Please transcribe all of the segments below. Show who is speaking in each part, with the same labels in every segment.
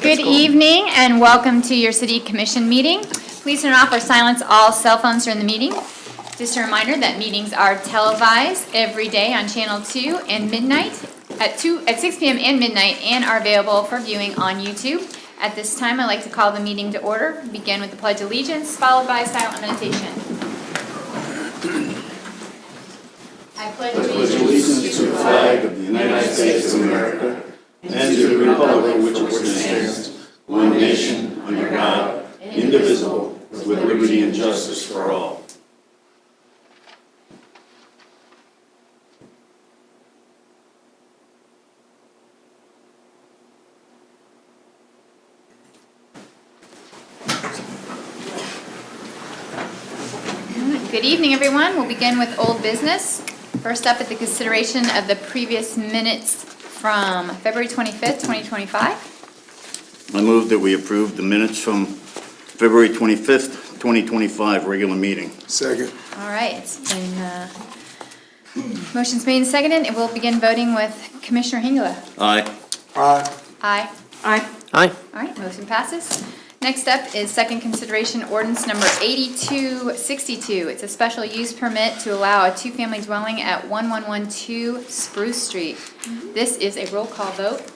Speaker 1: Good evening and welcome to your City Commission meeting. Please turn off or silence all cell phones during the meeting. Just a reminder that meetings are televised every day on Channel 2 and midnight at 6 p.m. and midnight and are available for viewing on YouTube. At this time, I'd like to call the meeting to order. Begin with the Pledge of Allegiance, followed by silent meditation. I pledge
Speaker 2: allegiance to the flag of the United States of America and to the republic which it stands, one nation, under God, indivisible, with liberty and justice for all.
Speaker 1: Good evening, everyone. We'll begin with old business. First up, at the consideration of the previous minutes from February 25th, 2025.
Speaker 2: I move that we approve the minutes from February 25th, 2025 regular meeting.
Speaker 3: Second.
Speaker 1: All right, it's been motion's made and seconded, and we'll begin voting with Commissioner Hingela.
Speaker 2: Aye.
Speaker 3: Aye.
Speaker 1: Aye.
Speaker 4: Aye.
Speaker 1: All right, motion passes. Next up is second consideration ordinance number 8262. It's a special use permit to allow a two-family dwelling at 1112 Spruce Street. This is a roll call vote.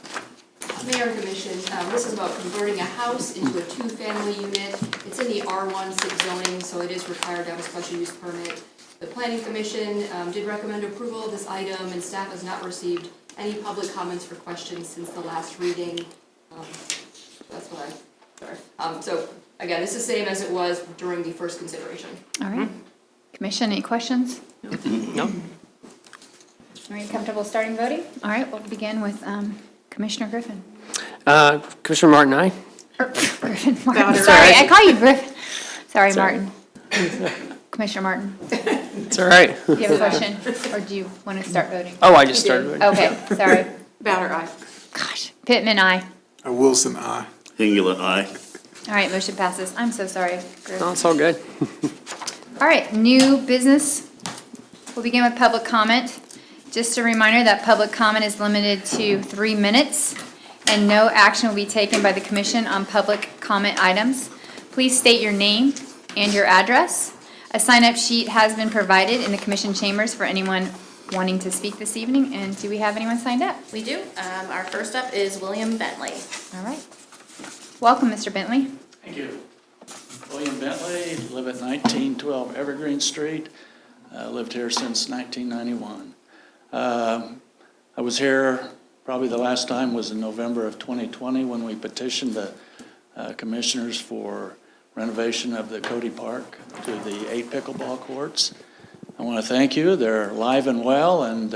Speaker 4: Mayor and Commission, this is about converting a house into a two-family unit. It's in the R16 zoning, so it is required to have a special use permit. The Planning Commission did recommend approval of this item, and staff has not received any public comments or questions since the last reading. That's what so again, it's the same as it was during the first consideration.
Speaker 1: All right. Commission, any questions?
Speaker 5: No.
Speaker 1: Are you comfortable starting voting? All right, we'll begin with Commissioner Griffin.
Speaker 5: Commissioner Martin, aye.
Speaker 1: Griffin, Martin.
Speaker 4: Got it
Speaker 1: Sorry,
Speaker 4: right.
Speaker 1: I call you Griffin. Sorry,
Speaker 5: Sorry.
Speaker 1: Martin. Commissioner Martin,
Speaker 5: It's all right.
Speaker 1: do you have a question? Or do you want to start voting?
Speaker 5: Oh, I just started voting.
Speaker 1: Okay, sorry.
Speaker 4: Bowder, aye.
Speaker 1: Gosh. Pittman, aye.
Speaker 3: Wilson, aye.
Speaker 2: Hingela, aye.
Speaker 1: All right, motion passes. I'm so sorry, Griffin.
Speaker 5: No, it's all good.
Speaker 1: All right, new business. We'll begin with public comment. Just a reminder that public comment is limited to 3 minutes, and no action will be taken by the commission on public comment items. Please state your name and your address. A sign-up sheet has been provided in the commission chambers for anyone wanting to speak this evening. And do we have anyone signed up?
Speaker 6: We do. Our first up is William Bentley.
Speaker 1: All right. Welcome, Mr. Bentley.
Speaker 7: Thank you. William Bentley, live at 1912 Evergreen Street. Lived here since 1991. I was here, probably the last time was in November of 2020 when we petitioned the commissioners for renovation of the Cody Park to the 8 pickleball courts. I want to thank you. They're alive and well, and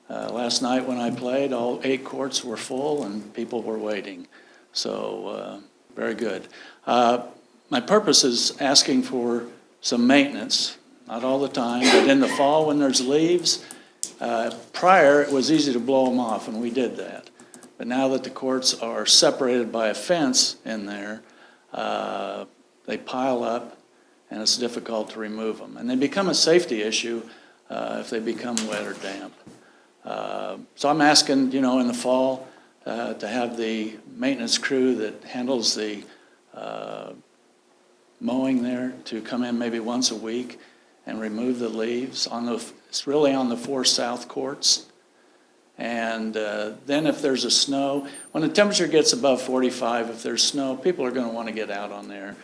Speaker 7: last night when I played, all 8 courts were full and people were waiting. So, very good. My purpose is asking for some maintenance, not all the time, but in the fall when there's leaves. Prior, it was easy to blow them off, and we did that. But now that the courts are separated by a fence in there, they pile up, and it's difficult to remove them. And they become a safety issue if they become wet or damp. So I'm asking, in the fall, to have the maintenance crew that handles the mowing there to come in maybe once a week and remove the leaves. It's really on the 4 south courts. And then if there's a snow, when the temperature gets above 45, if there's snow, people are going to want to get out on there.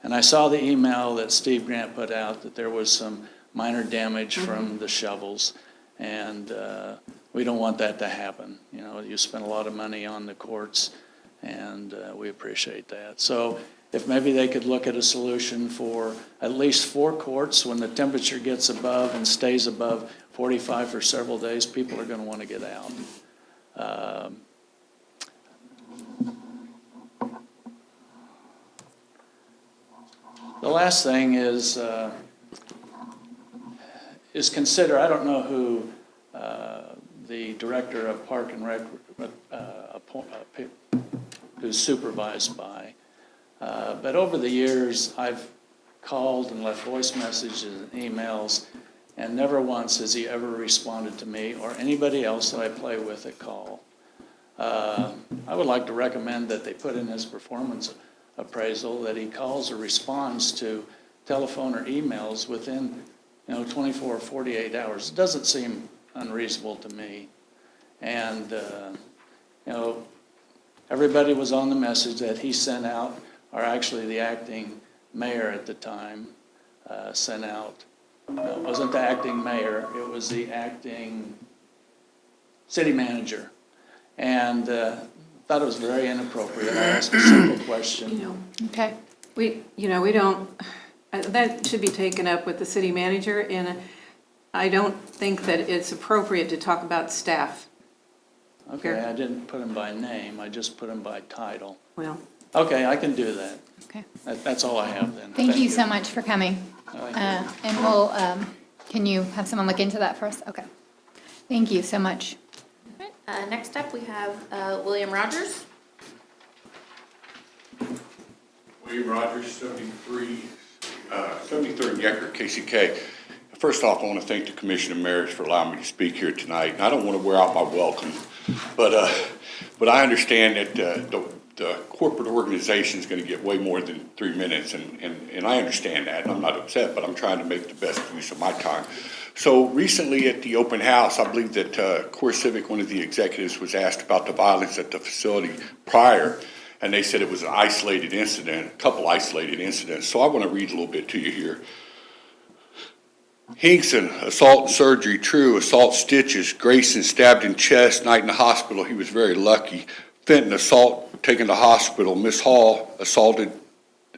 Speaker 7: And I saw the email that Steve Grant put out that there was some minor damage from the shovels. And we don't want that to happen. You spend a lot of money on the courts, and we appreciate that. So if maybe they could look at a solution for at least 4 courts, when the temperature gets above and stays above 45 for several days, people are going to want to get out. The last thing is consider, I don't know who the director of Park and Rec who's supervised by. But over the years, I've called and left voice messages and emails, and never once has he ever responded to me or anybody else that I play with at call. I would like to recommend that they put in his performance appraisal that he calls or responds to telephone or emails within, 24 or 48 hours. It doesn't seem unreasonable to me. And, everybody was on the message that he sent out, or actually the acting mayor at the time sent out. No, it wasn't the acting mayor, it was the acting city manager. And thought it was very inappropriate. I asked a simple question.
Speaker 1: Okay.
Speaker 3: We don't, that should be taken up with the city manager, and I don't think that it's appropriate to talk about staff.
Speaker 7: Okay, I didn't put him by name, I just put him by title.
Speaker 3: Well,
Speaker 7: Okay, I can do that.
Speaker 1: Okay.
Speaker 7: That's all I have then.
Speaker 1: Thank you so much for coming.
Speaker 7: Thank
Speaker 1: And we'll, can you have someone look into that for us? Okay. Thank you so much.
Speaker 6: Next up, we have William Rogers.
Speaker 8: William Rogers, 73rd Yecker, KCK. First off, I want to thank the Commission of Mayors for allowing me to speak here tonight. And I don't want to wear out my welcome, but I understand that the corporate organization is going to get way more than 3 minutes, and I understand that, and I'm not upset, but I'm trying to make the best use of my time. So recently at the open house, I believe that Core Civic, one of the executives, was asked about the violence at the facility prior, and they said it was an isolated incident, a couple isolated incidents. So I want to read a little bit to you here. Hinkson, assault and surgery, true, assault stitches. Grayson stabbed in chest, night in the hospital, he was very lucky. Fenton, assault, taken to hospital. Miss Hall, assaulted,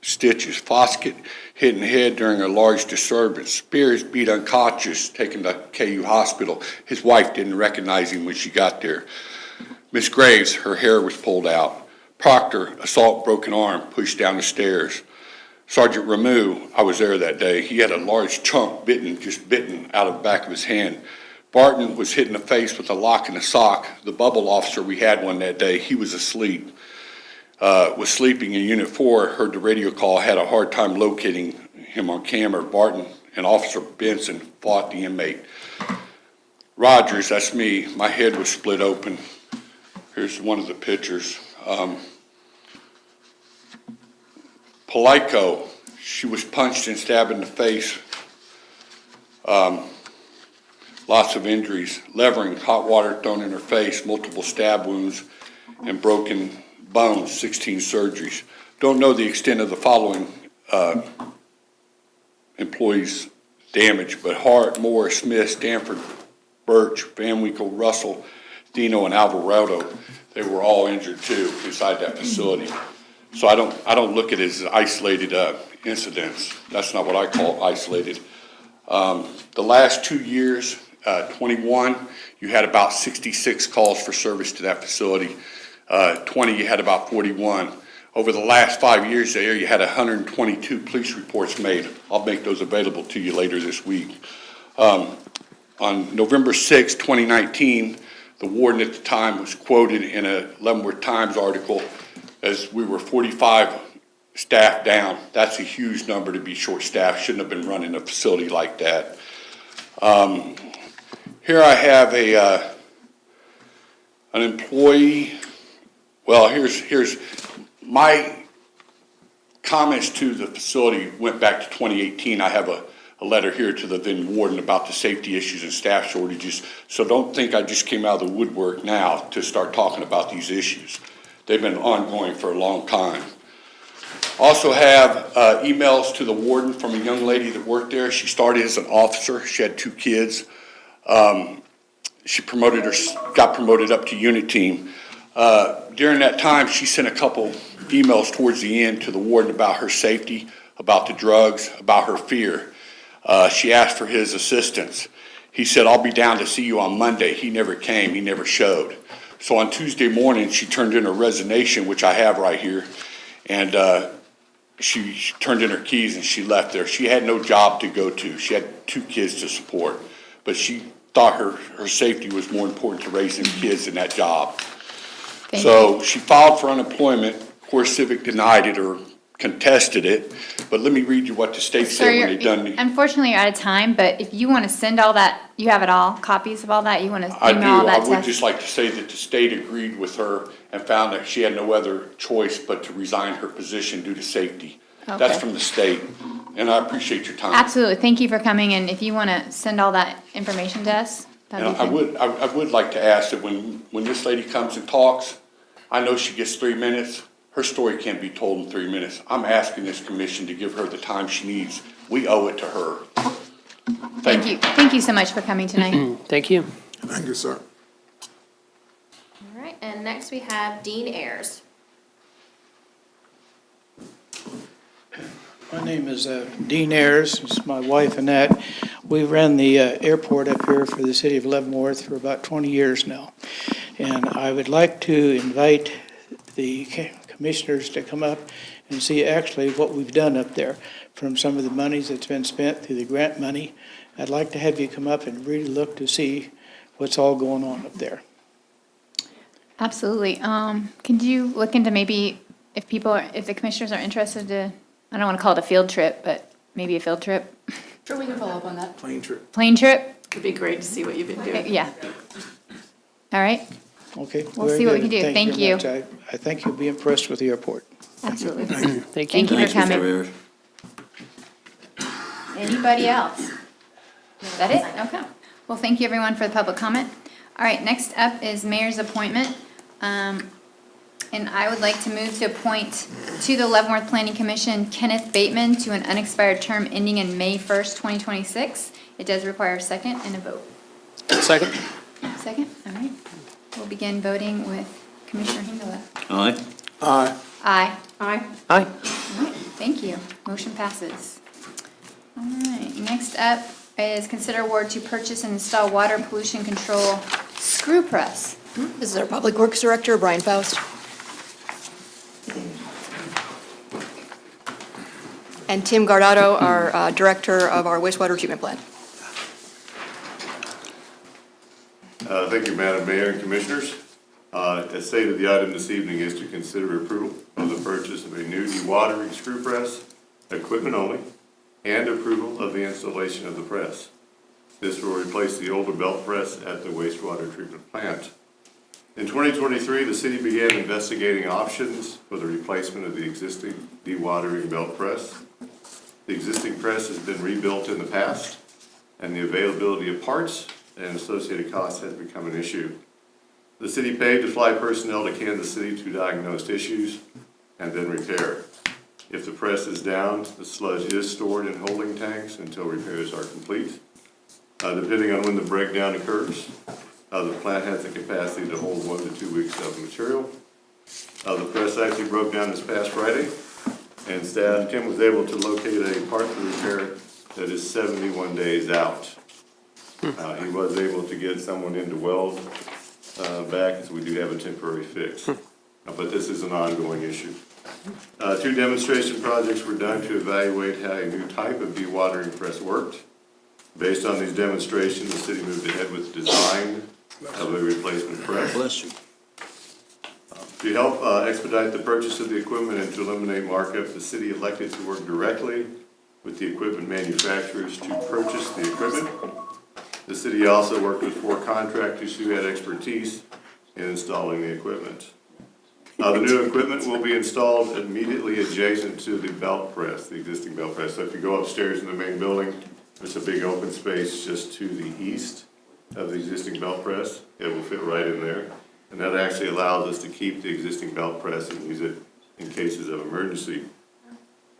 Speaker 8: stitches. Foskett, hit in the head during a large disturbance. Spears, beat unconscious, taken to KU hospital. His wife didn't recognize him when she got there. Miss Graves, her hair was pulled out. Proctor, assault, broken arm, pushed down the stairs. Sergeant Ramu, I was there that day. He had a large chunk bitten out of the back of his hand. Barton was hit in the face with a lock and a sock. The bubble officer, we had one that day, he was asleep. Was sleeping in Unit 4, heard the radio call, had a hard time locating him on camera. Barton and Officer Benson fought the inmate. Rogers, that's me, my head was split open. Here's one of the pictures. Palico, she was punched and stabbed in the face. Lots of injuries. Levering, hot water thrown in her face, multiple stab wounds, and broken bones, 16 surgeries. Don't know the extent of the following employees' damage, but Hart, Moore, Smith, Stanford, Birch, Van Winkle, Russell, Dino, and Alvarado, they were all injured too inside that facility. So I don't look at it as isolated incidents. That's not what I call isolated. The last 2 years, 21, you had about 66 calls for service to that facility. 20, you had about 41. Over the last 5 years there, you had 122 police reports made. I'll make those available to you later this week. On November 6, 2019, the warden at the time was quoted in a Leavenworth Times article as we were 45 staff down. That's a huge number to be short-staffed. Shouldn't have been running a facility like that. Here I have an employee. Well, here's my comments to the facility went back to 2018. I have a letter here to the then warden about the safety issues and staff shortages. So don't think I just came out of the woodwork now to start talking about these issues. They've been ongoing for a long time. Also have emails to the warden from a young lady that worked there. She started as an officer. She had 2 kids. She got promoted up to unit team. During that time, she sent a couple emails towards the end to the warden about her safety, about the drugs, about her fear. She asked for his assistance. He said, "I'll be down to see you on Monday." He never came. He never showed. So on Tuesday morning, she turned in her resignation, which I have right here, and she turned in her keys and she left there. She had no job to go to. She had 2 kids to support, but she thought her safety was more important to raising kids than that job. So she filed for unemployment. Core Civic denied it or contested it, but let me read you what the state
Speaker 1: Sir,
Speaker 8: said when they done the.
Speaker 1: unfortunately, you're out of time, but if you want to send all that, you have it all, copies of all that, you want to
Speaker 8: I do,
Speaker 1: email all
Speaker 8: I
Speaker 1: that
Speaker 8: would
Speaker 1: to us?
Speaker 8: just like to say that the state agreed with her and found that she had no other choice but to resign her position due to safety. That's
Speaker 1: Okay.
Speaker 8: from the state, and I appreciate your time.
Speaker 1: Absolutely, thank you for coming, and if you want to send all that information to us, that'd
Speaker 8: And
Speaker 1: be good.
Speaker 8: I would like to ask that when this lady comes and talks, I know she gets 3 minutes. Her story can't be told in 3 minutes. I'm asking this commission to give her the time she needs. We owe it to her.
Speaker 1: Thank you, thank you so much for coming tonight.
Speaker 5: Thank you.
Speaker 2: Thank you, sir.
Speaker 6: All right, and next we have Dean Ayers.
Speaker 9: My name is Dean Ayers, it's my wife Annette. We ran the airport up here for the city of Leavenworth for about 20 years now. And I would like to invite the commissioners to come up and see actually what we've done up there from some of the monies that's been spent through the grant money. I'd like to have you come up and really look to see what's all going on up there.
Speaker 1: Absolutely, could you look into maybe if if the commissioners are interested to, I don't want to call it a field trip, but maybe a field trip,
Speaker 4: Sure, we can follow up on that.
Speaker 2: Plane trip.
Speaker 1: plane trip?
Speaker 3: It'd be great to see what you've been doing.
Speaker 1: Yeah. All right,
Speaker 9: Okay?
Speaker 1: We'll
Speaker 9: very
Speaker 1: see what we
Speaker 9: good.
Speaker 1: can do.
Speaker 9: very
Speaker 1: Thank you.
Speaker 9: much. I think you'll be impressed with the airport.
Speaker 1: absolutely.
Speaker 5: Thank you.
Speaker 1: Thank you for coming. Anybody else? Is that it? Okay. Well, thank you everyone for the public comment. All right, next up is mayor's appointment. And I would like to move to appoint to the Leavenworth Planning Commission Kenneth Bateman to an unexpired term ending in May 1st, 2026. It does require a second and a vote.
Speaker 5: Second?
Speaker 1: Second, all right. We'll begin voting with Commissioner Hingala.
Speaker 2: Aye. Aye.
Speaker 1: Aye.
Speaker 3: Aye.
Speaker 5: Aye.
Speaker 1: All right, thank you. Motion passes. All right, next up is consider award to purchase and install water pollution control screw press.
Speaker 10: This is our Public Works Director, Brian Faust. And Tim Guardado, our Director of our wastewater treatment plant.
Speaker 11: Thank you, Madam Mayor and Commissioners. As stated, the item this evening is to consider approval of the purchase of a new dewatering screw press, equipment only, and approval of the installation of the press. This will replace the older belt press at the wastewater treatment plant. In 2023, the city began investigating options for the replacement of the existing dewatering belt press. The existing press has been rebuilt in the past, and the availability of parts and associated costs has become an issue. The city paid to fly personnel to Kansas City to diagnose issues and then repair. If the press is down, the sludge is stored in holding tanks until repairs are complete. Depending on when the breakdown occurs, the plant has the capacity to hold 1 to 2 weeks of material. The press actually broke down this past Friday, and staff, Tim was able to locate a part for repair that is 71 days out. He was able to get someone in to weld back, as we do have a temporary fix. But this is an ongoing issue. 2 demonstration projects were done to evaluate how a new type of dewatering press worked. Based on these demonstrations, the city moved ahead with design of a replacement press.
Speaker 2: Bless you.
Speaker 11: To help expedite the purchase of the equipment and to eliminate markup, the city elected to work directly with the equipment manufacturers to purchase the equipment. The city also worked with 4 contractors who had expertise in installing the equipment. The new equipment will be installed immediately adjacent to the belt press, the existing belt press. So if you go upstairs in the main building, there's a big open space just to the east of the existing belt press. It will fit right in there. And that actually allows us to keep the existing belt press and use it in cases of emergency.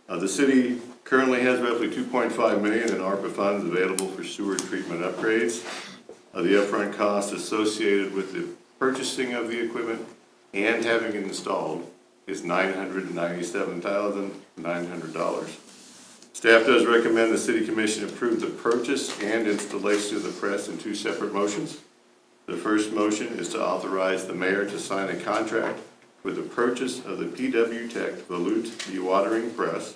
Speaker 11: The city currently has roughly $2.5 million in ARPA funds available for sewer treatment upgrades. The upfront cost associated with the purchasing of the equipment and having it installed is $997,900. Staff does recommend the City Commission approve the purchase and installation of the press in 2 separate motions. The first motion is to authorize the mayor to sign a contract for the purchase of the PW Tech Volute dewatering press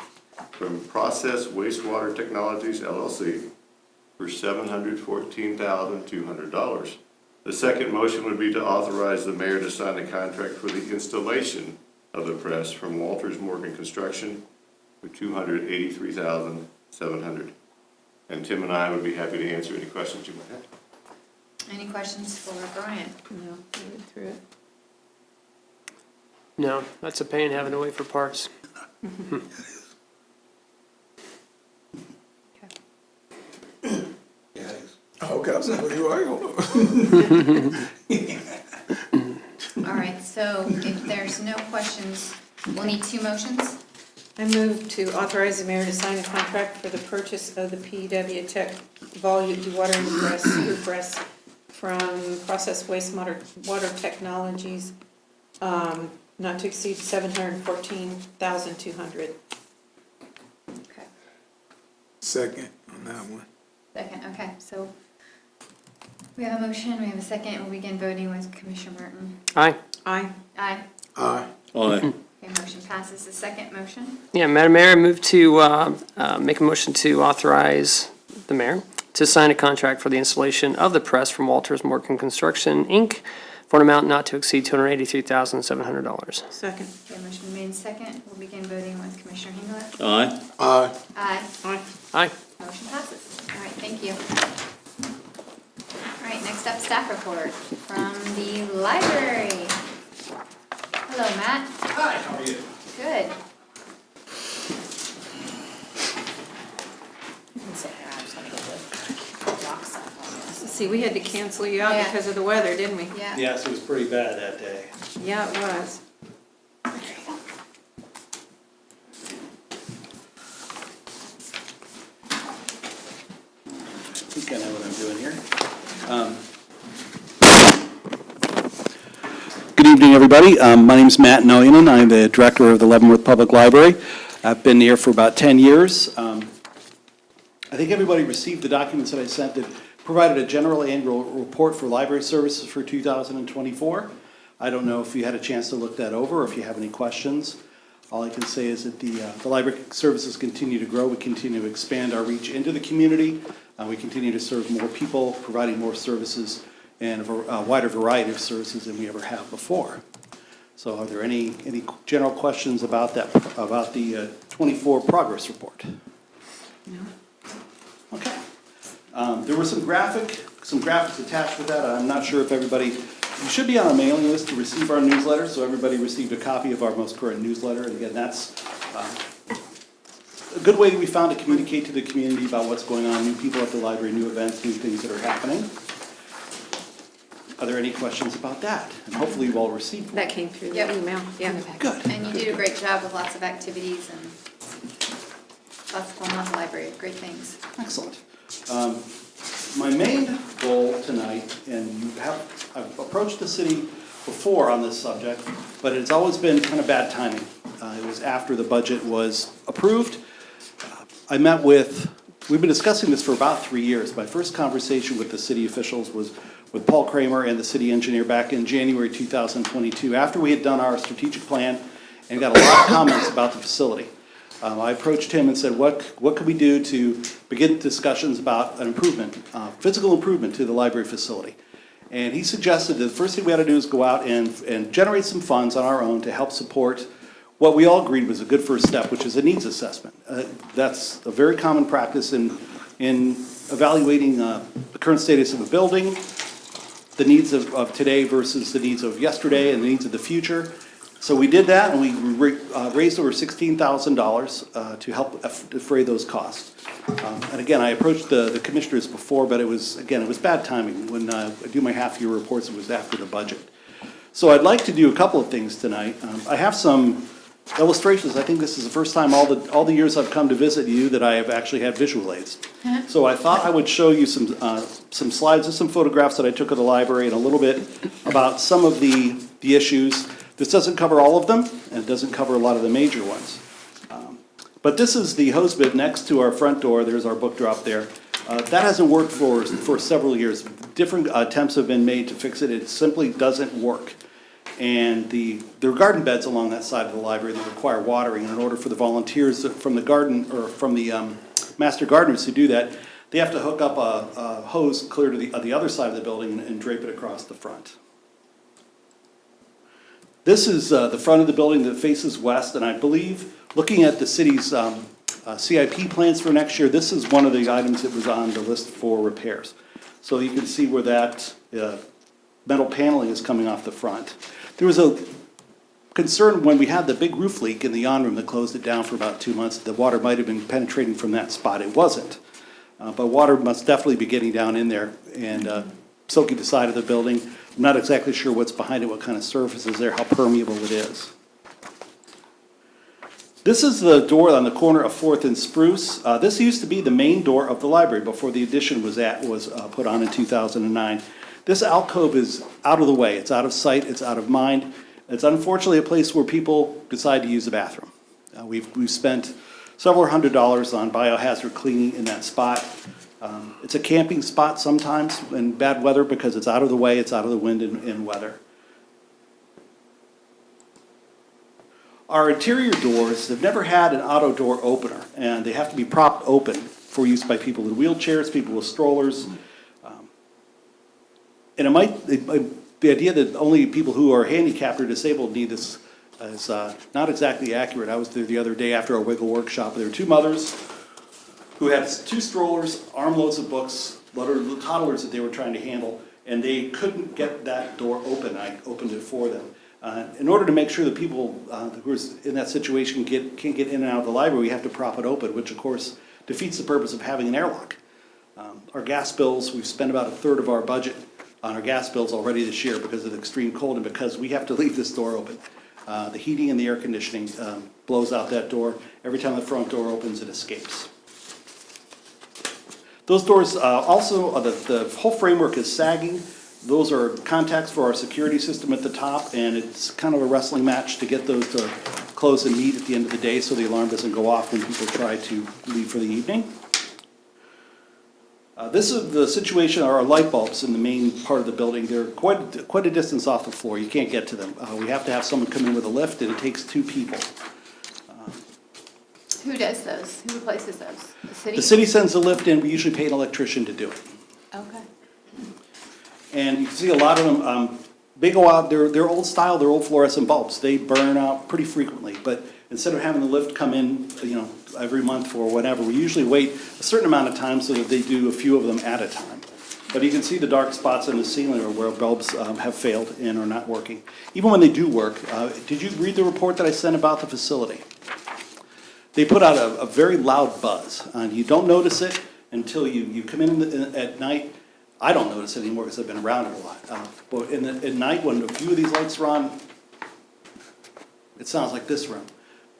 Speaker 11: from Process Wastewater Technologies LLC for $714,200. The second motion would be to authorize the mayor to sign a contract for the installation of the press from Walters Morgan Construction for $283,700. And Tim and I would be happy to answer any questions you might have.
Speaker 1: Any questions for Brian?
Speaker 3: No, I read through it.
Speaker 5: No, that's a pain having to wait for parts.
Speaker 2: Okay, I was like, you are.
Speaker 1: All right, so if there's no questions, we'll need two motions.
Speaker 3: I move to authorize the mayor to sign a contract for the purchase of the PW Tech volume dewatering press, screw press from Process Water Technologies, not to exceed $714,200.
Speaker 1: Okay.
Speaker 2: Second on that one.
Speaker 1: Second, okay, so we have a motion, we have a second, we'll begin voting with Commissioner Martin.
Speaker 5: Aye.
Speaker 3: Aye.
Speaker 1: Aye.
Speaker 2: Aye.
Speaker 1: Okay, motion passes. The second motion?
Speaker 5: Yeah, Madam Mayor, I move to make a motion to authorize the mayor to sign a contract for the installation of the press from Walters Morgan Construction, Inc. for an amount not to exceed $283,700.
Speaker 3: Second.
Speaker 1: Okay, motion made second. We'll begin voting with Commissioner Hengler.
Speaker 2: Aye. Aye.
Speaker 1: Aye.
Speaker 3: Aye.
Speaker 5: Aye.
Speaker 1: Motion passes. All right, thank you. All right, next up, staff report from the library. Hello, Matt.
Speaker 12: Hi, how are you?
Speaker 1: Good.
Speaker 3: See, we had to cancel you out
Speaker 1: Yeah.
Speaker 3: because of the weather, didn't we?
Speaker 1: Yeah.
Speaker 12: Yes, it was pretty bad that day.
Speaker 3: Yeah, it was.
Speaker 12: I think I know what I'm doing here. Good evening, everybody. My name's Matt Noyanen. I'm the director of the Leavenworth Public Library. I've been here for about 10 years. I think everybody received the documents that I sent that provided a general annual report for library services for 2024. I don't know if you had a chance to look that over or if you have any questions. All I can say is that the library services continue to grow. We continue to expand our reach into the community. We continue to serve more people, providing more services and a wider variety of services than we ever have before. So are there any general questions about that, about the 24 progress report?
Speaker 3: No.
Speaker 12: Okay. There were some graphics attached with that. I'm not sure if everybody, you should be on a mailing list to receive our newsletter, so everybody received a copy of our most current newsletter. And again, that's a good way that we found to communicate to the community about what's going on, new people at the library, new events, new things that are happening. Are there any questions about that? And hopefully you all received one.
Speaker 3: That came through the
Speaker 1: Yep.
Speaker 3: email, yeah.
Speaker 12: Good.
Speaker 1: And you did a great job with lots of activities and lots going on in the library. Great things.
Speaker 12: Excellent. My main goal tonight, and I've approached the city before on this subject, but it's always been kind of bad timing. It was after the budget was approved. We've been discussing this for about 3 years. My first conversation with the city officials was with Paul Kramer and the city engineer back in January 2022, after we had done our strategic plan and got a lot of comments about the facility. I approached him and said, what could we do to begin discussions about an improvement, physical improvement to the library facility? And he suggested that the first thing we had to do is go out and generate some funds on our own to help support what we all agreed was a good first step, which is a needs assessment. That's a very common practice in evaluating the current status of a building, the needs of today versus the needs of yesterday and the needs of the future. So we did that, and we raised over $16,000 to help defray those costs. And again, I approached the commissioners before, but it was bad timing. When I do my half-year reports, it was after the budget. So I'd like to do a couple of things tonight. I have some illustrations. I think this is the first time all the years I've come to visit you that I have actually had visual aids. So I thought I would show you some slides and some photographs that I took of the library and a little bit about some of the issues. This doesn't cover all of them, and it doesn't cover a lot of the major ones. But this is the hose bib next to our front door. There's our book drop there. That hasn't worked for several years. Different attempts have been made to fix it. It simply doesn't work. And there are garden beds along that side of the library that require watering. And in order for the volunteers from the garden, or from the master gardeners to do that, they have to hook up a hose clear to the other side of the building and drape it across the front. This is the front of the building that faces west, and I believe, looking at the city's CIP plans for next year, this is one of the items that was on the list for repairs. So you can see where that metal paneling is coming off the front. There was a concern when we had the big roof leak in the yawn room that closed it down for about 2 months. The water might have been penetrating from that spot. It wasn't. But water must definitely be getting down in there and soaking the side of the building. I'm not exactly sure what's behind it, what kind of surface is there, how permeable it is. This is the door on the corner of 4th and Spruce. This used to be the main door of the library before the addition was put on in 2009. This alcove is out of the way. It's out of sight. It's out of mind. It's unfortunately a place where people decide to use the bathroom. We've spent several $100s on biohazard cleaning in that spot. It's a camping spot sometimes in bad weather because it's out of the way. It's out of the wind and weather. Our interior doors have never had an auto door opener, and they have to be propped open for use by people in wheelchairs, people with strollers. And the idea that only people who are handicapped or disabled need this is not exactly accurate. I was there the other day after our Wiggle workshop. There were 2 mothers who had 2 strollers, armloads of books, toddlers that they were trying to handle, and they couldn't get that door open. I opened it for them. In order to make sure that people who are in that situation can't get in and out of the library, we have to prop it open, which of course defeats the purpose of having an airlock. Our gas bills, we've spent about 1/3 of our budget on our gas bills already this year because of the extreme cold and because we have to leave this door open. The heating and the air conditioning blows out that door. Every time the front door opens, it escapes. Those doors also, the whole framework is sagging. Those are contacts for our security system at the top, and it's kind of a wrestling match to get those to close and meet at the end of the day so the alarm doesn't go off when people try to leave for the evening. This is the situation, our light bulbs in the main part of the building. They're quite a distance off the floor. You can't get to them. We have to have someone come in with a lift, and it takes 2 people.
Speaker 1: Who does those? Who replaces those? The city?
Speaker 12: The city sends the lift in. We usually pay an electrician to do it.
Speaker 1: Okay.
Speaker 12: And you can see a lot of them, they go out, they're old style, they're old fluorescent bulbs. They burn out pretty frequently, but instead of having the lift come in, every month or whatever, we usually wait a certain amount of time so that they do a few of them at a time. But you can see the dark spots in the ceiling are where bulbs have failed and are not working. Even when they do work, did you read the report that I sent about the facility? They put out a very loud buzz. You don't notice it until you come in at night. I don't notice it anymore because I've been around it a lot. But at night, when a few of these lights are on, it sounds like this room.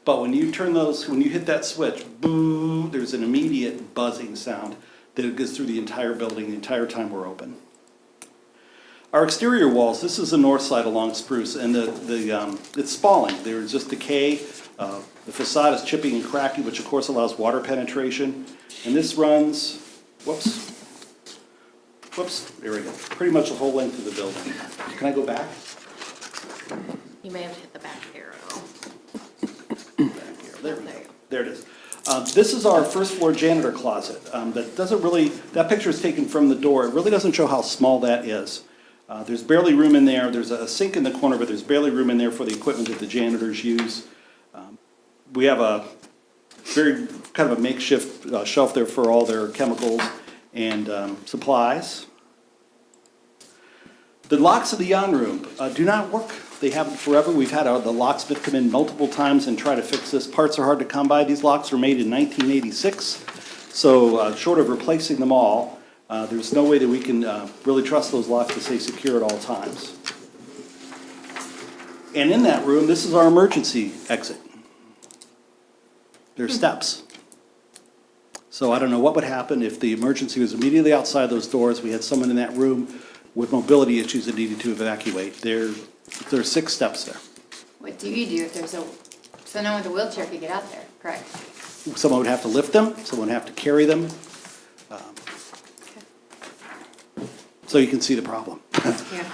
Speaker 12: But when you when you hit that switch, boo, there's an immediate buzzing sound that goes through the entire building the entire time we're open. Our exterior walls, this is the north side along Spruce, and it's spalling. There's just decay. The facade is chipping and cracking, which of course allows water penetration. And this runs, whoops, there we go. Pretty much the whole length of the building. Can I go back?
Speaker 6: You may have to hit the back arrow.
Speaker 12: There we go. There it is. This is our first floor janitor closet. That picture is taken from the door. It really doesn't show how small that is. There's barely room in there. There's a sink in the corner, but there's barely room in there for the equipment that the janitors use. We have a very kind of a makeshift shelf there for all their chemicals and supplies. The locks of the yawn room do not work. They haven't forever. We've had the locksmith come in multiple times and try to fix this. Parts are hard to come by. These locks were made in 1986, so short of replacing them all, there's no way that we can really trust those locks to stay secure at all times. And in that room, this is our emergency exit. There's steps. So I don't know what would happen if the emergency was immediately outside those doors. We had someone in that room with mobility issues that needed to evacuate. There are 6 steps there.
Speaker 1: What do you do if there's so no one with a wheelchair could get out there, correct?
Speaker 12: Someone would have to lift them, someone would have to carry them. So you can see the problem.
Speaker 3: Yeah.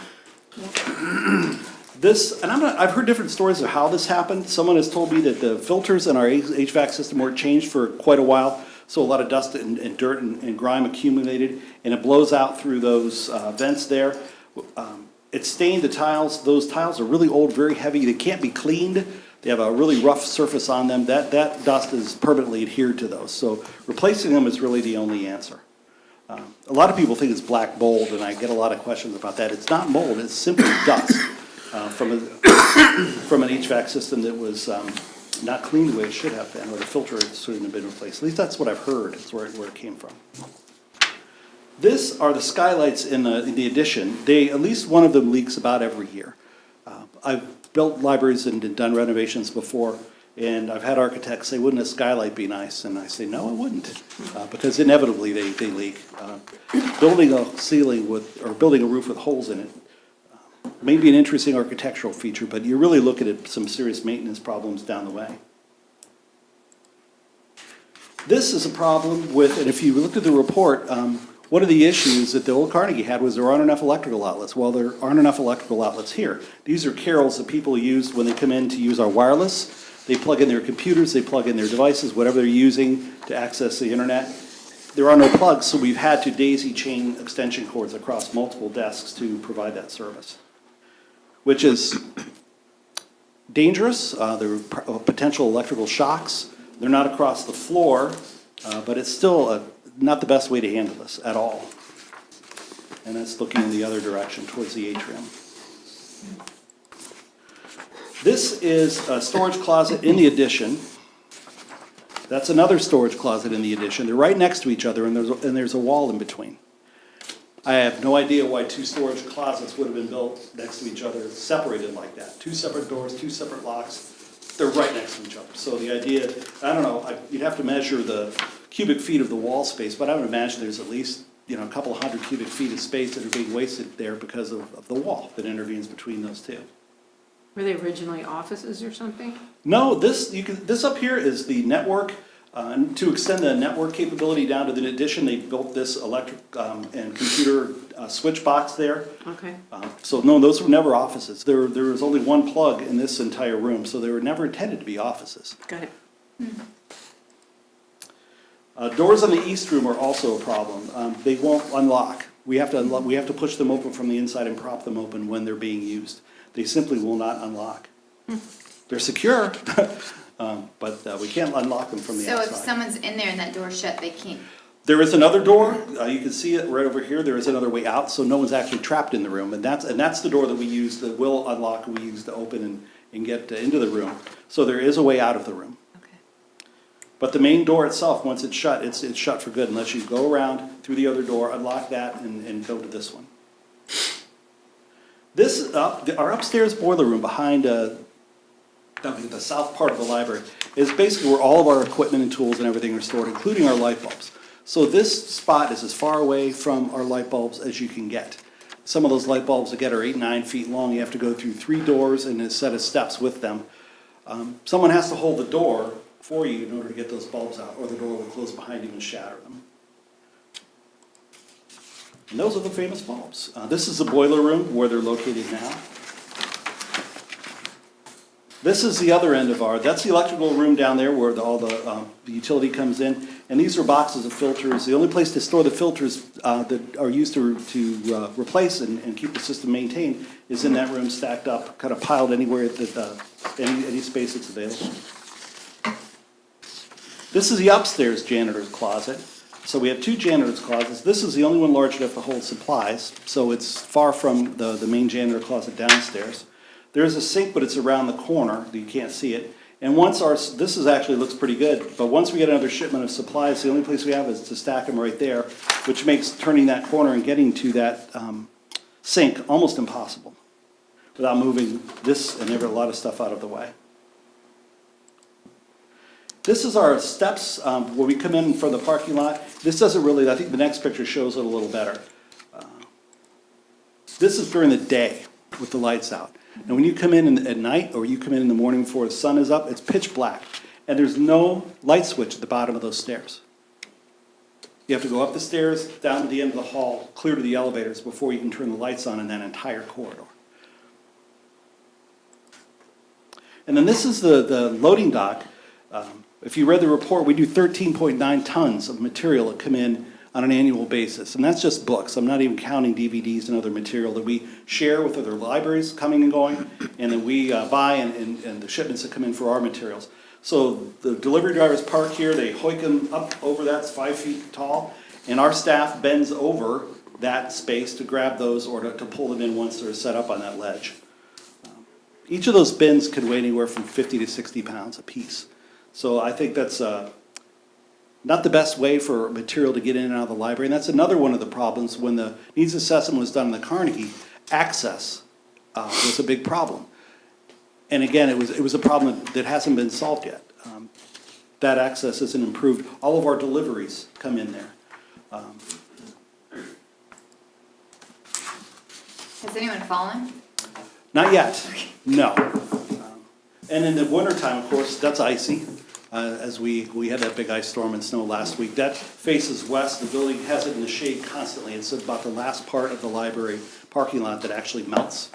Speaker 12: I've heard different stories of how this happened. Someone has told me that the filters in our HVAC system weren't changed for quite a while, so a lot of dust and dirt and grime accumulated, and it blows out through those vents there. It's stained the tiles. Those tiles are really old, very heavy. They can't be cleaned. They have a really rough surface on them. That dust is permanently adhered to those. So replacing them is really the only answer. A lot of people think it's black mold, and I get a lot of questions about that. It's not mold, it's simply dust from an HVAC system that was not cleaned the way it should have been, or the filter shouldn't have been replaced. At least that's what I've heard, is where it came from. This are the skylights in the addition. At least one of them leaks about every year. I've built libraries and done renovations before, and I've had architects say, wouldn't a skylight be nice? And I say, no, it wouldn't, because inevitably they leak. Building a ceiling or building a roof with holes in it may be an interesting architectural feature, but you're really looking at some serious maintenance problems down the way. This is a problem with, and if you look at the report, one of the issues that the old Carnegie had was there aren't enough electrical outlets. Well, there aren't enough electrical outlets here. These are carols that people use when they come in to use our wireless. They plug in their computers, they plug in their devices, whatever they're using to access the internet. There are no plugs, so we've had to daisy chain extension cords across multiple desks to provide that service, which is dangerous. There are potential electrical shocks. They're not across the floor, but it's still not the best way to handle this at all. And that's looking in the other direction, towards the atrium. This is a storage closet in the addition. That's another storage closet in the addition. They're right next to each other, and there's a wall in between. I have no idea why two storage closets would have been built next to each other, separated like that. Two separate doors, two separate locks. They're right next to each other. So the idea, I don't know, you'd have to measure the cubic feet of the wall space, but I would imagine there's at least, a couple hundred cubic feet of space that are being wasted there because of the wall that intervenes between those two.
Speaker 3: Were they originally offices or something?
Speaker 12: No, this up here is the network. To extend the network capability down to the addition, they built this electric and computer switch box there.
Speaker 3: Okay.
Speaker 12: So no, those were never offices. There was only one plug in this entire room, so they were never intended to be offices.
Speaker 3: Got it.
Speaker 12: Doors on the east room are also a problem. They won't unlock. We have to push them open from the inside and prop them open when they're being used. They simply will not unlock. They're secure, but we can't unlock them from the outside.
Speaker 1: So if someone's in there and that door's shut, they can't?
Speaker 12: There is another door. You can see it right over here. There is another way out, so no one's actually trapped in the room. And that's the door that we use, that will unlock, we use to open and get into the room. So there is a way out of the room.
Speaker 1: Okay.
Speaker 12: But the main door itself, once it's shut for good, unless you go around through the other door, unlock that, and go to this one. Our upstairs boiler room behind the south part of the library is basically where all of our equipment and tools and everything are stored, including our light bulbs. So this spot is as far away from our light bulbs as you can get. Some of those light bulbs that get are 8, 9 feet long. You have to go through 3 doors and a set of steps with them. Someone has to hold the door for you in order to get those bulbs out, or the door will close behind you and shatter them. And those are the famous bulbs. This is the boiler room where they're located now. This is the other end of that's the electrical room down there where all the utility comes in. And these are boxes of filters. The only place to store the filters that are used to replace and keep the system maintained is in that room, stacked up, kind of piled anywhere that any space that's available. This is the upstairs janitor's closet. So we have 2 janitor's closets. This is the only one large enough to hold supplies, so it's far from the main janitor closet downstairs. There's a sink, but it's around the corner, you can't see it. And this actually looks pretty good, but once we get another shipment of supplies, the only place we have is to stack them right there, which makes turning that corner and getting to that sink almost impossible without moving this and a lot of stuff out of the way. This is our steps where we come in from the parking lot. This doesn't really, I think the next picture shows it a little better. This is during the day with the lights out. And when you come in at night, or you come in the morning before the sun is up, it's pitch black. And there's no light switch at the bottom of those stairs. You have to go up the stairs, down to the end of the hall, clear to the elevators before you can turn the lights on in that entire corridor. And then this is the loading dock. If you read the report, we do 13.9 tons of material that come in on an annual basis. And that's just books. I'm not even counting DVDs and other material that we share with other libraries coming and going, and that we buy and the shipments that come in for our materials. So the delivery drivers park here, they hoik them up over that's 5 feet tall, and our staff bends over that space to grab those or to pull them in once they're set up on that ledge. Each of those bins could weigh anywhere from 50 to 60 pounds apiece. So I think that's not the best way for material to get in and out of the library. And that's another one of the problems when the needs assessment was done in the Carnegie. Access was a big problem. And again, it was a problem that hasn't been solved yet. That access isn't improved. All of our deliveries come in there.
Speaker 1: Has anyone fallen?
Speaker 12: Not yet, no. And in the wintertime, of course, that's icy. As we had that big ice storm and snow last week. That faces west. The building has it in the shade constantly. It's about the last part of the library parking lot that actually melts.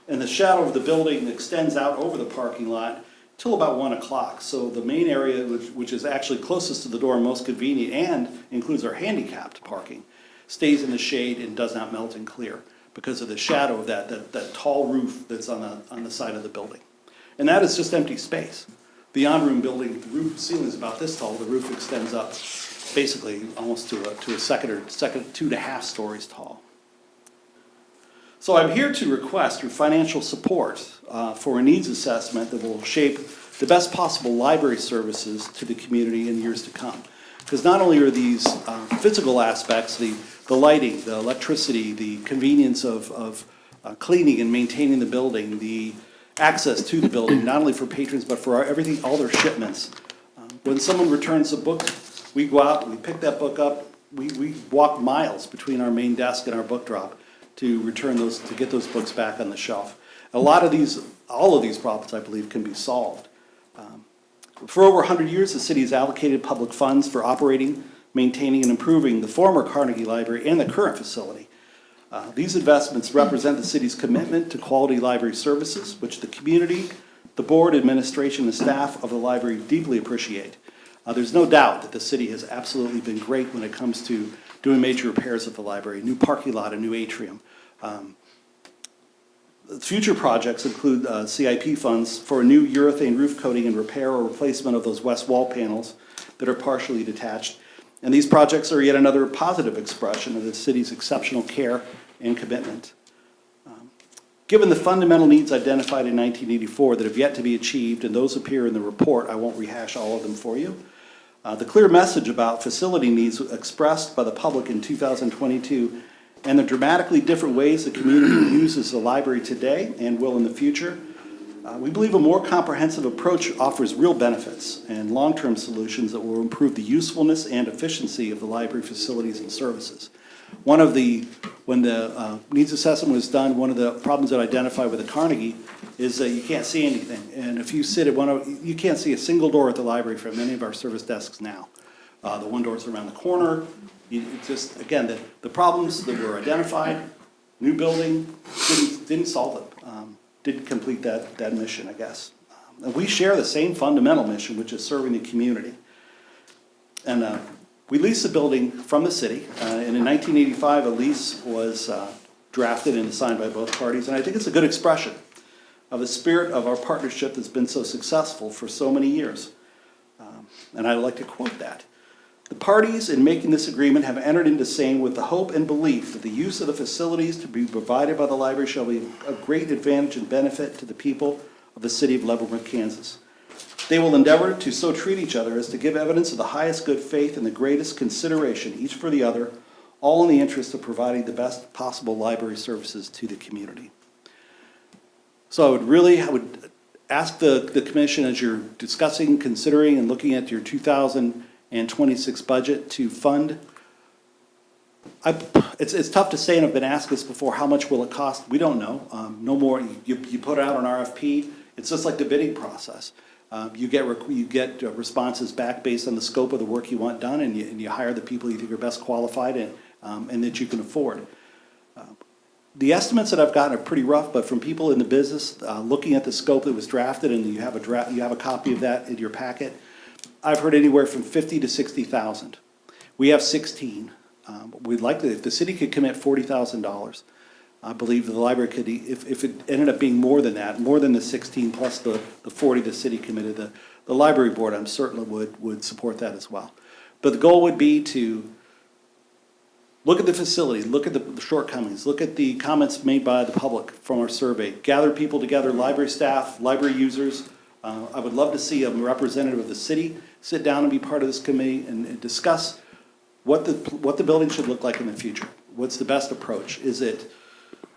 Speaker 12: And the shadow of the building extends out over the parking lot till about 1 o'clock. So the main area, which is actually closest to the door and most convenient and includes our handicapped parking, stays in the shade and does not melt and clear because of the shadow of that tall roof that's on the side of the building. And that is just empty space. The on-room building, the roof ceiling is about this tall. The roof extends up basically almost to a second, 2.5 stories tall. So I'm here to request your financial support for a needs assessment that will shape the best possible library services to the community in years to come. Because not only are these physical aspects, the lighting, the electricity, the convenience of cleaning and maintaining the building, the access to the building, not only for patrons, but for everything, all their shipments. When someone returns a book, we go out, we pick that book up, we walk miles between our main desk and our book drop to return those, to get those books back on the shelf. All of these problems, I believe, can be solved. For over 100 years, the city has allocated public funds for operating, maintaining, and improving the former Carnegie Library and the current facility. These investments represent the city's commitment to quality library services, which the community, the board, administration, and staff of the library deeply appreciate. There's no doubt that the city has absolutely been great when it comes to doing major repairs at the library, new parking lot, a new atrium. Future projects include CIP funds for a new urethane roof coating and repair or replacement of those west wall panels that are partially detached. And these projects are yet another positive expression of the city's exceptional care and commitment. Given the fundamental needs identified in 1984 that have yet to be achieved, and those appear in the report, I won't rehash all of them for you. The clear message about facility needs expressed by the public in 2022 and the dramatically different ways the community uses the library today and will in the future, we believe a more comprehensive approach offers real benefits and long-term solutions that will improve the usefulness and efficiency of the library facilities and services. When the needs assessment was done, one of the problems that I identified with the Carnegie is that you can't see anything. And if you sit at you can't see a single door at the library from any of our service desks now. The one door's around the corner. Again, the problems that were identified, new building, didn't solve them. Didn't complete that mission, I guess. And we share the same fundamental mission, which is serving the community. And we leased the building from the city, and in 1985, a lease was drafted and signed by both parties, and I think it's a good expression of the spirit of our partnership that's been so successful for so many years. And I'd like to quote that. The parties in making this agreement have entered into saying with the hope and belief that the use of the facilities to be provided by the library shall be of great advantage and benefit to the people of the city of Leavenworth, Kansas. They will endeavor to so treat each other as to give evidence of the highest good faith and the greatest consideration, each for the other, all in the interest of providing the best possible library services to the community. So I would ask the commission, as you're discussing, considering, and looking at your 2026 budget to fund. It's tough to say, and I've been asked this before, how much will it cost? We don't know. No more, you put out an RFP, it's just like the bidding process. You get responses back based on the scope of the work you want done, and you hire the people you think are best qualified and that you can afford. The estimates that I've gotten are pretty rough, but from people in the business, looking at the scope that was drafted, and you have a copy of that in your packet, I've heard anywhere from $50,000 to $60,000, We have 16. We'd like to, if the city could commit $40,000, I believe the library could, if it ended up being more than that, more than the 16 plus the 40 the city committed, the library board, I'm certain would support that as well. But the goal would be to look at the facility, look at the shortcomings, look at the comments made by the public from our survey, gather people together, library staff, library users. I would love to see a representative of the city sit down and be part of this committee and discuss what the building should look like in the future. What's the best approach? Is it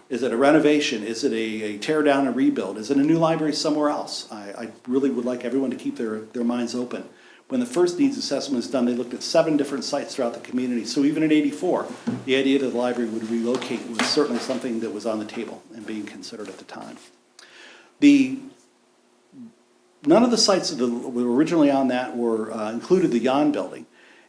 Speaker 12: a renovation? Is it a tear down and rebuild? Is it a new library somewhere else? I really would like everyone to keep their minds open. When the first needs assessment was done, they looked at 7 different sites throughout the community. So even in '84, the idea that the library would relocate was certainly something that was on the table and being considered at the time. None of the sites that were originally on that were included the Yon building.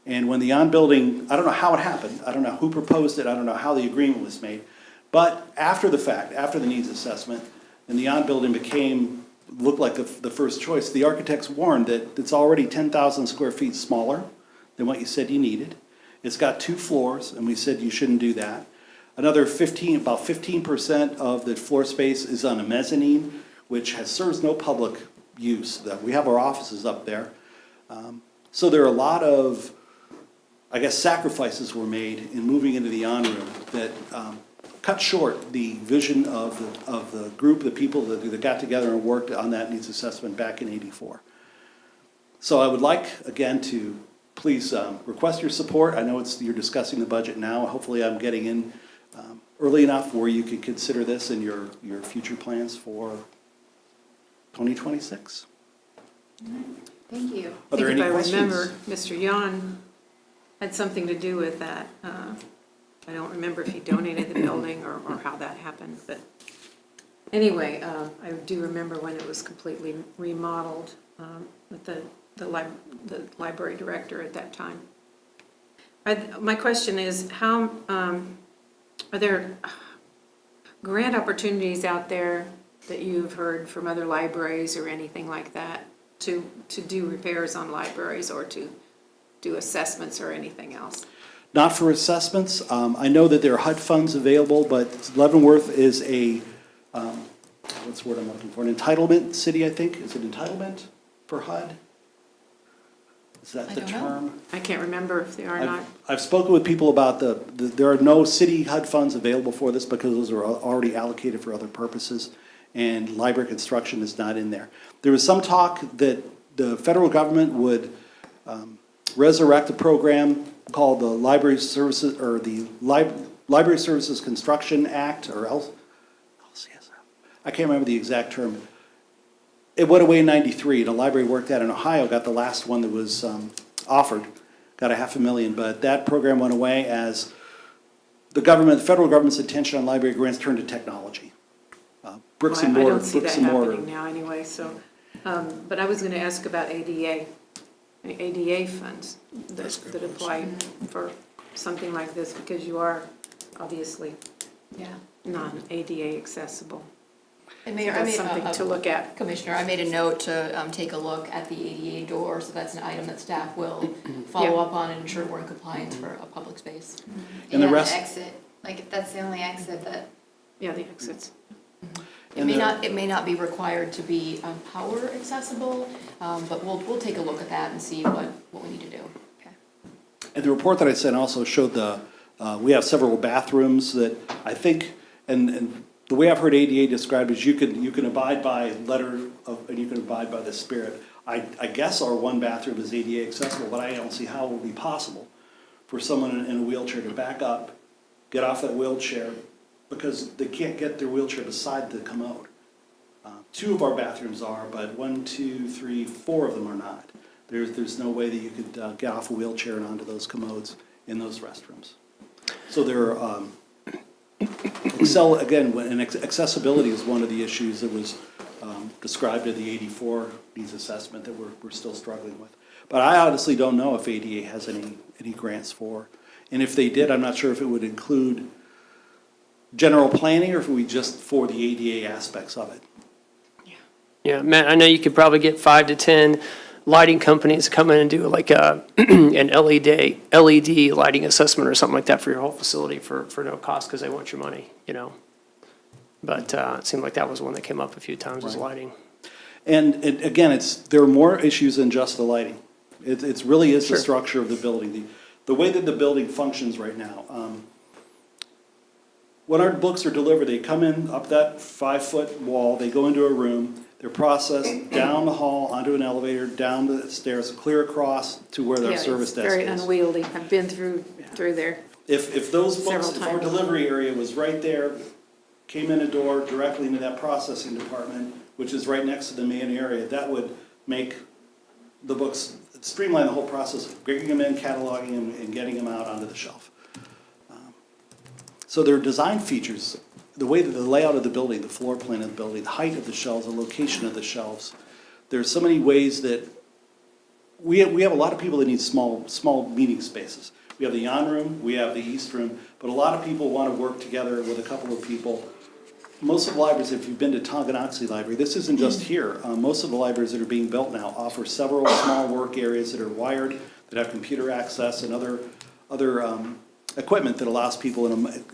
Speaker 12: And when the Yon building, I don't know how it happened. I don't know who proposed it. I don't know how the agreement was made. But after the fact, after the needs assessment, and the Yon building looked like the first choice, the architects warned that it's already 10,000 square feet smaller than what you said you needed. It's got 2 floors, and we said you shouldn't do that. About 15% of the floor space is on a mezzanine, which serves no public use. We have our offices up there. So there are a lot of, I guess, sacrifices were made in moving into the Yon room that cut short the vision of the group of people that got together and worked on that needs assessment back in '84. So I would like, again, to please request your support. I know you're discussing the budget now. Hopefully I'm getting in early enough where you can consider this in your future plans for 2026.
Speaker 1: Thank you.
Speaker 12: Are there any
Speaker 3: I
Speaker 12: questions?
Speaker 3: remember, Mr. Yon had something to do with that. I don't remember if he donated the building or how that happened, but anyway, I do remember when it was completely remodeled with the library director at that time. My question is, how are there grant opportunities out there that you've heard from other libraries or anything like that to do repairs on libraries or to do assessments or anything else?
Speaker 12: Not for assessments. I know that there are HUD funds available, but Leavenworth is what's the word I'm looking for? An entitlement city, I think. Is it entitlement for HUD? Is that the term?
Speaker 3: I can't remember if they are or not.
Speaker 12: I've spoken with people about there are no city HUD funds available for this because those are already allocated for other purposes, and library construction is not in there. There was some talk that the federal government would resurrect a program called the Library Services, or the Library Services Construction Act, or LCSF. I can't remember the exact term. It went away in '93, and a library worked out in Ohio got the last one that was offered, got $500,000, but that program went away as the federal government's attention on library grants turned to technology. Bricks and mortar.
Speaker 3: I don't see that happening now anyway, so, but I was gonna ask about ADA funds that apply for something like this, because you are obviously non-ADA accessible.
Speaker 4: And Mayor,
Speaker 3: That's something to look at.
Speaker 4: Commissioner, I made a note to take a look at the ADA door, so that's an item that staff will follow up on and ensure we're in compliance for a public space.
Speaker 12: And the rest.
Speaker 1: Exit, like if that's the only exit that.
Speaker 3: Yeah, the exits.
Speaker 4: It may not be required to be power accessible, but we'll take a look at that and see what we need to do.
Speaker 1: Okay.
Speaker 12: And the report that I sent also showed we have several bathrooms that I think, and the way I've heard ADA described is you can abide by letter of, and you can abide by the spirit. I guess our one bathroom is ADA accessible, but I don't see how it will be possible for someone in a wheelchair to back up, get off that wheelchair, because they can't get their wheelchair beside the commode. 2 of our bathrooms are, but 1, 2, 3, 4 of them are not. There's no way that you could get off a wheelchair and onto those commodes in those restrooms. So there are, accessibility is one of the issues that was described in the '84 needs assessment that we're still struggling with. But I honestly don't know if ADA has any grants for, and if they did, I'm not sure if it would include general planning or if we just for the ADA aspects of it.
Speaker 5: Yeah, Matt, I know you could probably get 5 to 10 lighting companies come in and do like an LED lighting assessment or something like that for your whole facility for no cost because they want your money, you know. But it seemed like that was one that came up a few times, was lighting.
Speaker 12: And again, there are more issues than just the lighting. It really is the
Speaker 5: Sure.
Speaker 12: structure of the building, the way that the building functions right now. When our books are delivered, they come in up that 5-foot wall, they go into a room, they're processed down the hall, onto an elevator, down the stairs, clear across to where their
Speaker 3: Yeah,
Speaker 12: service
Speaker 3: it's
Speaker 12: desk
Speaker 3: very
Speaker 12: is.
Speaker 3: unwieldy. I've been through there.
Speaker 12: If those books,
Speaker 3: Several
Speaker 12: if our
Speaker 3: times.
Speaker 12: delivery area was right there, came in a door directly into that processing department, which is right next to the main area, that would make the books, streamline the whole process of bringing them in, cataloging them, and getting them out onto the shelf. So there are design features, the way that the layout of the building, the floor plan of the building, the height of the shelves, the location of the shelves. There's so many ways that we have a lot of people that need small meeting spaces. We have the yon room, we have the east room, but a lot of people want to work together with a couple of people. Most of the libraries, if you've been to Tonganoxie Library, this isn't just here. Most of the libraries that are being built now offer several small work areas that are wired, that have computer access and other equipment that allows people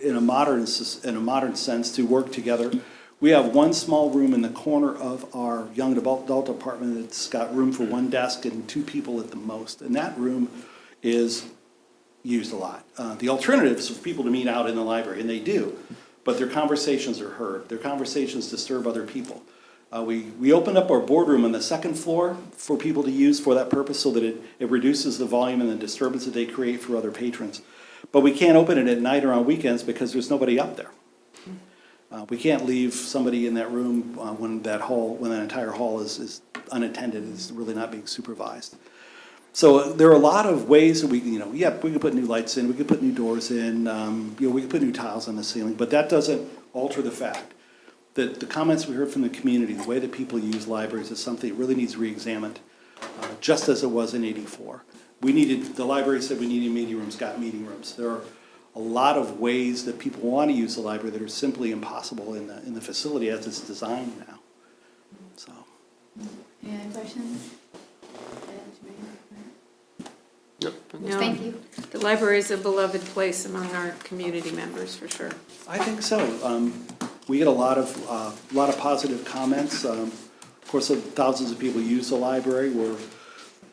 Speaker 12: in a modern sense to work together. We have one small room in the corner of our young adult department that's got room for one desk and 2 people at the most, and that room is used a lot. The alternative is for people to meet out in the library, and they do, but their conversations are heard. Their conversations disturb other people. We opened up our boardroom on the 2nd floor for people to use for that purpose so that it reduces the volume and the disturbance that they create for other patrons. But we can't open it at night or on weekends because there's nobody up there. We can't leave somebody in that room when that entire hall is unattended, is really not being supervised. So there are a lot of ways that we can put new lights in, we can put new doors in, we can put new tiles on the ceiling, but that doesn't alter the fact that the comments we heard from the community, the way that people use libraries is something that really needs re-examined, just as it was in '84. The library said we needed meeting rooms, got meeting rooms. There are a lot of ways that people want to use the library that are simply impossible in the facility as it's designed now. So.
Speaker 1: Any other questions?
Speaker 3: No,
Speaker 1: Thank you.
Speaker 3: the library is a beloved place among our community members, for sure.
Speaker 12: I think so. We get a lot of positive comments. Of course, thousands of people use the library.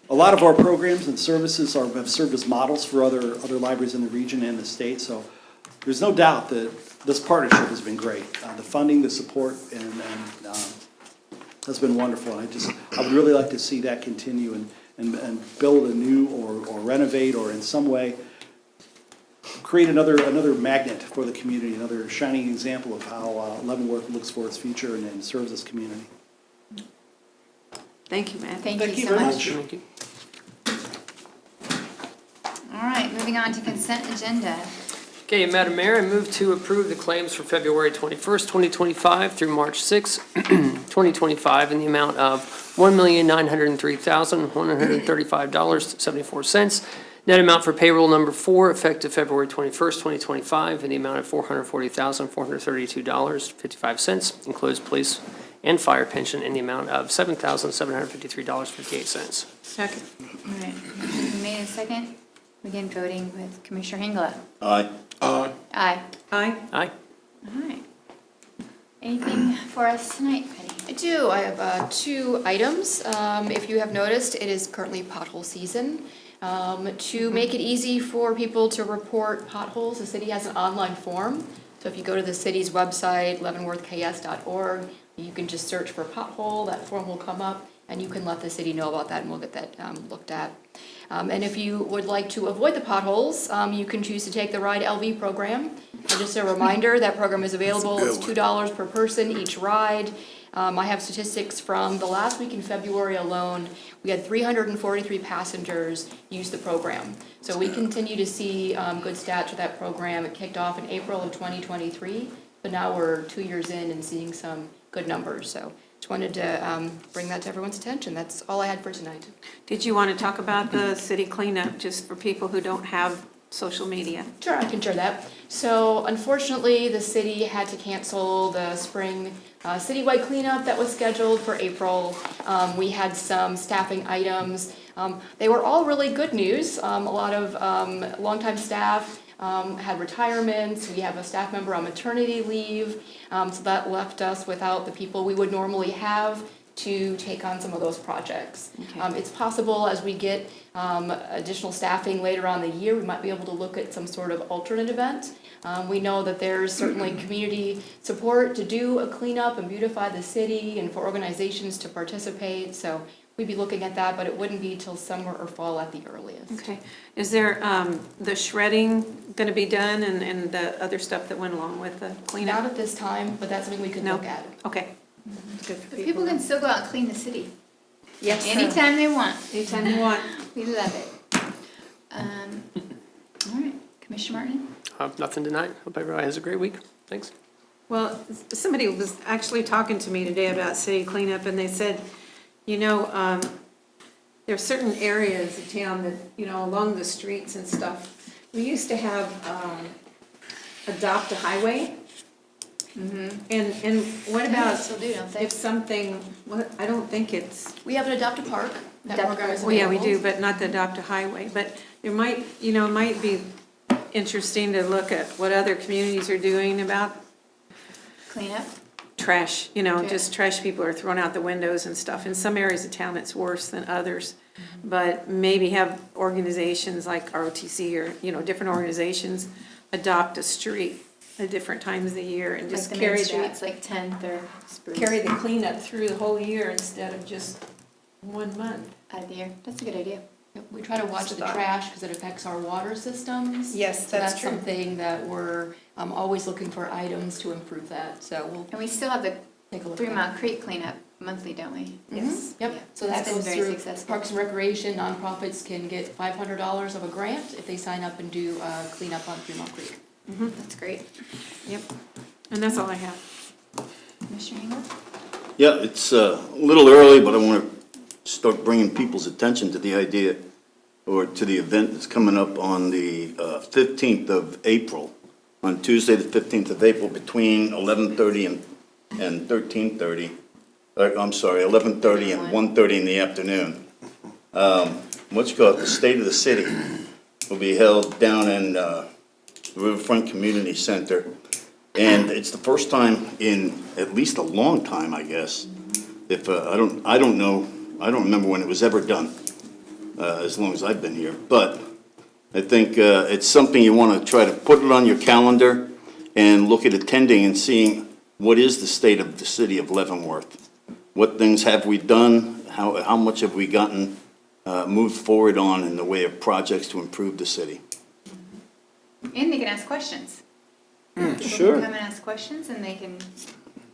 Speaker 12: A lot of our programs and services have served as models for other libraries in the region and the state. So there's no doubt that this partnership has been great. The funding, the support, and has been wonderful. And I would really like to see that continue and build a new or renovate or in some way create another magnet for the community, another shining example of how Leavenworth looks for its future and serves its community.
Speaker 3: Thank you, Matt.
Speaker 1: Thank you so
Speaker 12: very
Speaker 1: much.
Speaker 5: Thank you.
Speaker 1: All right, moving on to consent agenda.
Speaker 5: Okay, Madam Mayor, I move to approve the claims for February 21st, 2025 through March 6th, 2025 in the amount of $1,903,135.74. Net amount for payroll number 4 effective February 21st, 2025 in the amount of $440,432.55. Includes police and fire pension in the amount of $7,753.58.
Speaker 3: Second.
Speaker 1: All right, motion made and second. Begin voting with Commissioner Hengela.
Speaker 2: Aye.
Speaker 1: Aye.
Speaker 3: Aye.
Speaker 5: Aye.
Speaker 1: All right. Anything for us tonight, Penny?
Speaker 4: I do. I have 2 items. If you have noticed, it is currently pothole season. To make it easy for people to report potholes, the city has an online form. So if you go to the city's website, leavenworthks.org, you can just search for pothole, that form will come up, and you can let the city know about that, and we'll get that looked at. And if you would like to avoid the potholes, you can choose to take the Ride LV program. And just a reminder, that program is available. It's $2 per person each ride. I have statistics from the last week in February alone. We had 343 passengers use the program. So we continue to see good stats with that program. It kicked off in April of 2023, but now we're 2 years in and seeing some good numbers. So just wanted to bring that to everyone's attention. That's all I had for tonight.
Speaker 3: Did you want to talk about the city cleanup, just for people who don't have social media.
Speaker 4: Sure, I can share that. So unfortunately, the city had to cancel the spring citywide cleanup that was scheduled for April. We had some staffing items. They were all really good news. A lot of longtime staff had retirements. We have a staff member on maternity leave. So that left us without the people we would normally have to take on some of those projects.
Speaker 3: Okay.
Speaker 4: It's possible as we get additional staffing later on in the year, we might be able to look at some sort of alternate event. We know that there's certainly community support to do a cleanup and beautify the city and for organizations to participate. So we'd be looking at that, but it wouldn't be till summer or fall at the earliest.
Speaker 3: Okay. Is there the shredding going to be done and the other stuff that went along with the
Speaker 4: Not
Speaker 3: cleanup?
Speaker 4: at this time, but that's something we could
Speaker 3: No.
Speaker 4: look at.
Speaker 3: Okay. Good for
Speaker 1: But people can still go out and clean the city
Speaker 3: Yes.
Speaker 1: anytime they want.
Speaker 3: Anytime you want.
Speaker 1: We love it. All right, Commissioner Martin?
Speaker 5: Nothing tonight. Hope everybody has a great week. Thanks.
Speaker 3: Well, somebody was actually talking to me today about city cleanup, and they said, you know, there are certain areas of town that, you know, along the streets and stuff, we used to have adopt a highway. And what about
Speaker 1: Still do, don't they?
Speaker 3: if something, what, I don't think it's,
Speaker 4: We have an Adopt a Park. That
Speaker 1: Adopt a
Speaker 4: program is
Speaker 3: well, yeah, we
Speaker 4: available.
Speaker 3: do, but not the adopt a highway, but there might, you know, it might be interesting to look at what other communities are doing about
Speaker 1: Clean up?
Speaker 3: trash, you know,
Speaker 1: Yeah.
Speaker 3: just trash people are thrown out the windows and stuff. In some areas of town, it's worse than others. But maybe have organizations like ROTC or, you know, different organizations adopt a street at different times of the year and
Speaker 1: Like
Speaker 3: just
Speaker 1: the
Speaker 3: carry
Speaker 1: main
Speaker 3: that,
Speaker 1: streets, like 10th or Spruce.
Speaker 3: carry the cleanup through the whole year instead of just 1 month.
Speaker 1: Out of the year. That's a good idea.
Speaker 4: Yep, we try to watch the trash because it affects our water systems.
Speaker 3: Yes,
Speaker 4: So
Speaker 3: that's
Speaker 4: that's
Speaker 3: true.
Speaker 4: something that we're always looking for items to improve that, so we'll
Speaker 1: And we still have the
Speaker 4: take a look.
Speaker 1: 3
Speaker 4: at
Speaker 1: Mile Creek cleanup monthly, don't we?
Speaker 4: Yes, yep,
Speaker 1: Yeah.
Speaker 4: so
Speaker 1: That's
Speaker 4: that
Speaker 1: been
Speaker 4: goes
Speaker 1: very
Speaker 4: through
Speaker 1: successful.
Speaker 4: Parks and Recreation, nonprofits can get $500 of a grant if they sign up and do cleanup on 3 Mile Creek.
Speaker 1: That's great.
Speaker 3: Yep, and that's all I have.
Speaker 1: Commissioner Engel?
Speaker 2: Yeah, it's a little early, but I want to start bringing people's attention to the idea, or to the event that's coming up on the 15th of April, on Tuesday, the 15th of April, between 11:30 and 13:30. I'm sorry, 11:30 and 1:30 in the afternoon. The State of the City will be held down in Riverfront Community Center. And it's the first time in at least a long time, I guess. If, I don't know, I don't remember when it was ever done, as long as I've been here. But I think it's something you want to try to put it on your calendar and look at attending and seeing what is the state of the city of Leavenworth. What things have we done? How much have we gotten moved forward on in the way of projects to improve the city?
Speaker 1: And they can ask questions. People
Speaker 2: Sure.
Speaker 1: can come and ask questions and they can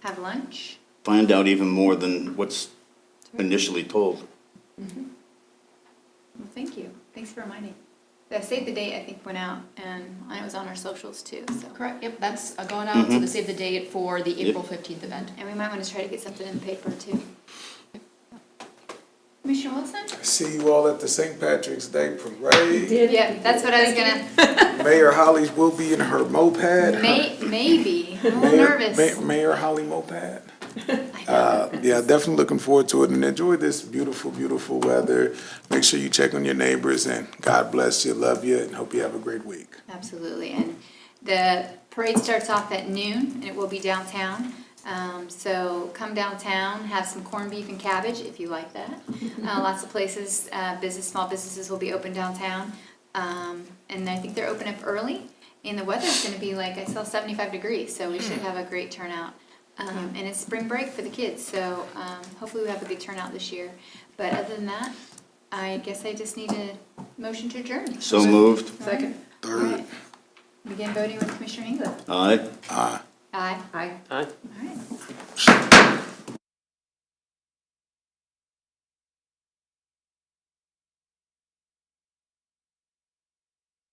Speaker 1: have lunch.
Speaker 2: Find out even more than what's initially told.
Speaker 1: Well, thank you. Thanks for reminding. The save the date, I think, went out and it was on our socials too, so.
Speaker 4: Correct, yep, that's going out to the Save the Date for the April 15th event.
Speaker 1: And we might want to try to get something in the paper too. Commissioner Wilson?
Speaker 13: See you all at the St. Patrick's Day Parade.
Speaker 1: Yeah, that's what I was gonna,
Speaker 13: Mayor Holly will be in her moped.
Speaker 1: maybe. I'm a little nervous.
Speaker 13: Mayor Holly moped. Yeah, definitely looking forward to it and enjoy this beautiful, beautiful weather. Make sure you check on your neighbors and God bless you, love you, and hope you have a great week.
Speaker 1: Absolutely. And the parade starts off at noon and it will be downtown. So come downtown, have some corned beef and cabbage if you like that. Lots of places, small businesses will be open downtown. And I think they're open up early. And the weather's gonna be like, I saw 75 degrees, so we should have a great turnout. And it's spring break for the kids, so hopefully we have a good turnout this year. But other than that, I guess I just need a motion to adjourn.
Speaker 2: So moved.
Speaker 3: Second.
Speaker 1: All right. Begin voting with Commissioner England.
Speaker 2: Aye.
Speaker 13: Aye.
Speaker 1: Aye.
Speaker 3: Aye.
Speaker 5: Aye.
Speaker 1: All right.